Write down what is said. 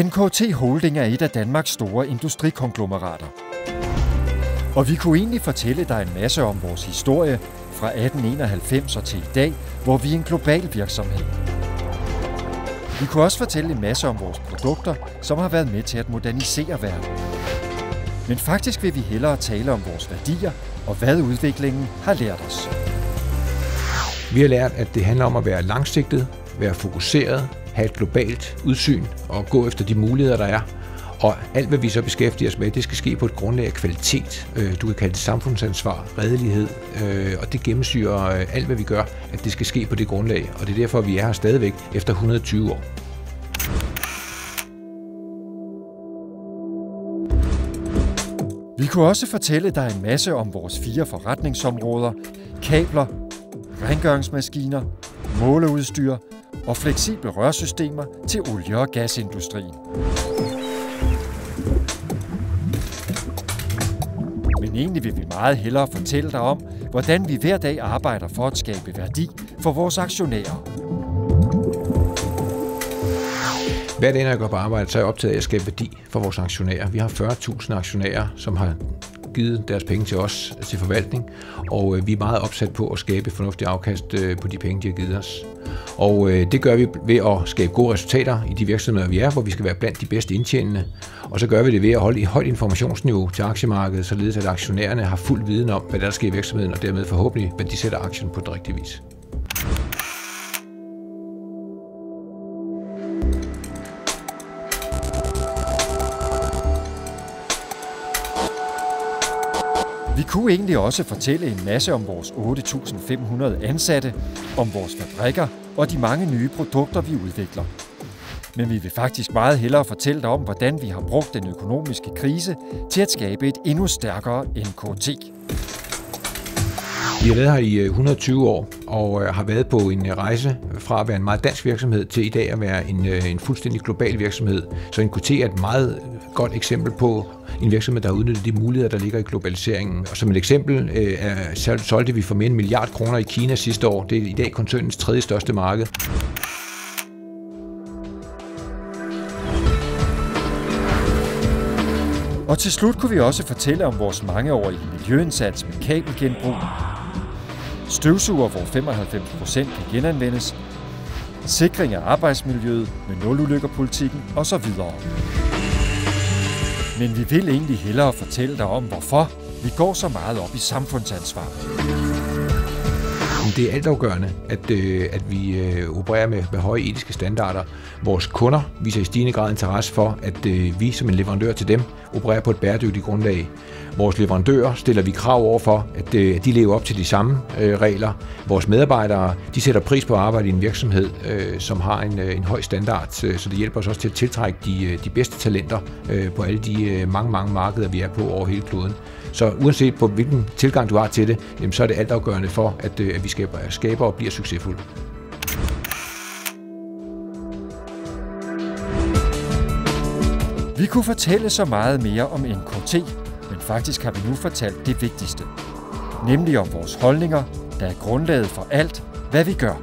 NKT Holding er et af Danmarks store industrikonglomerater. Og vi kunne egentlig fortælle dig en masse om vores historie fra 1891 og til i dag, hvor vi er en global virksomhed. Vi kunne også fortælle en masse om vores produkter, som har været med til at modernisere verden. Men faktisk vil vi hellere tale om vores værdier og hvad udviklingen har lært os. Vi har lært, at det handler om at være langsigtet, være fokuseret, have et globalt udsyn og gå efter de muligheder, der er. Og alt, hvad vi så beskæftiger os med, det skal ske på et grundlag af kvalitet. Du kan kalde det samfundsansvar, redelighed, og det gennemsyrer alt, hvad vi gør, at det skal ske på det grundlag. Og det er derfor, vi er her stadigvæk efter 120 år. Vi kunne også fortælle dig en masse om vores 4 forretningsområder: kabler, rengøringsmaskiner, måleudstyr og fleksible rørsystemer til olie- og gasindustrien. Men egentlig vil vi meget hellere fortælle dig om, hvordan vi hver dag arbejder for at skabe værdi for vores aktionærer. Hver dag, når jeg går på arbejde, så er jeg optaget af at skabe værdi for vores aktionærer. Vi har 40.000 aktionærer, som har givet deres penge til os til forvaltning, og vi er meget opsat på at skabe fornuftig afkast på de penge, de har givet os. Og det gør vi ved at skabe gode resultater i de virksomheder, vi er, hvor vi skal være blandt de bedste indtjenende. Og så gør vi det ved at holde et højt informationsniveau til aktiemarkedet, således at aktionærerne har fuld viden om, hvad der sker i virksomheden, og dermed forhåbentlig, hvad de sætter aktien på den rigtige vis. Vi kunne egentlig også fortælle en masse om vores 8.500 ansatte, om vores fabrikker og de mange nye produkter, vi udvikler. Men vi vil faktisk meget hellere fortælle dig om, hvordan vi har brugt den økonomiske krise til at skabe et endnu stærkere NKT. Vi har været her i 120 år og har været på en rejse fra at være en meget dansk virksomhed til i dag at være en fuldstændig global virksomhed. Så NKT er et meget godt eksempel på en virksomhed, der har udnyttet de muligheder, der ligger i globaliseringen. Og som et eksempel solgte vi for mere end 1 milliard kroner i Kina sidste år. Det er i dag koncernens 3. største marked. Og til slut kunne vi også fortælle om vores mangeårige miljøindsats med kabelgenbrug, støvsuger, hvor 95% kan genanvendes, sikring af arbejdsmiljøet med nululykkerpolitikken osv. Men vi vil egentlig hellere fortælle dig om, hvorfor vi går så meget op i samfundsansvar. Det er altafgørende, at vi opererer med høje etiske standarder. Vores kunder viser i stigende grad interesse for, at vi som en leverandør til dem opererer på et bæredygtigt grundlag. Vores leverandører stiller vi krav over for, at de lever op til de samme regler. Vores medarbejdere de sætter pris på at arbejde i en virksomhed, som har en høj standard, så det hjælper os også til at tiltrække de bedste talenter på alle de mange markeder, vi er på over hele kloden. Så uanset på hvilken tilgang du har til det, så er det altafgørende for, at vi skaber og bliver succesfulde. Vi kunne fortælle så meget mere om NKT, men faktisk har vi nu fortalt det vigtigste. Nemlig om vores holdninger, der er grundlaget for alt, hvad vi gør.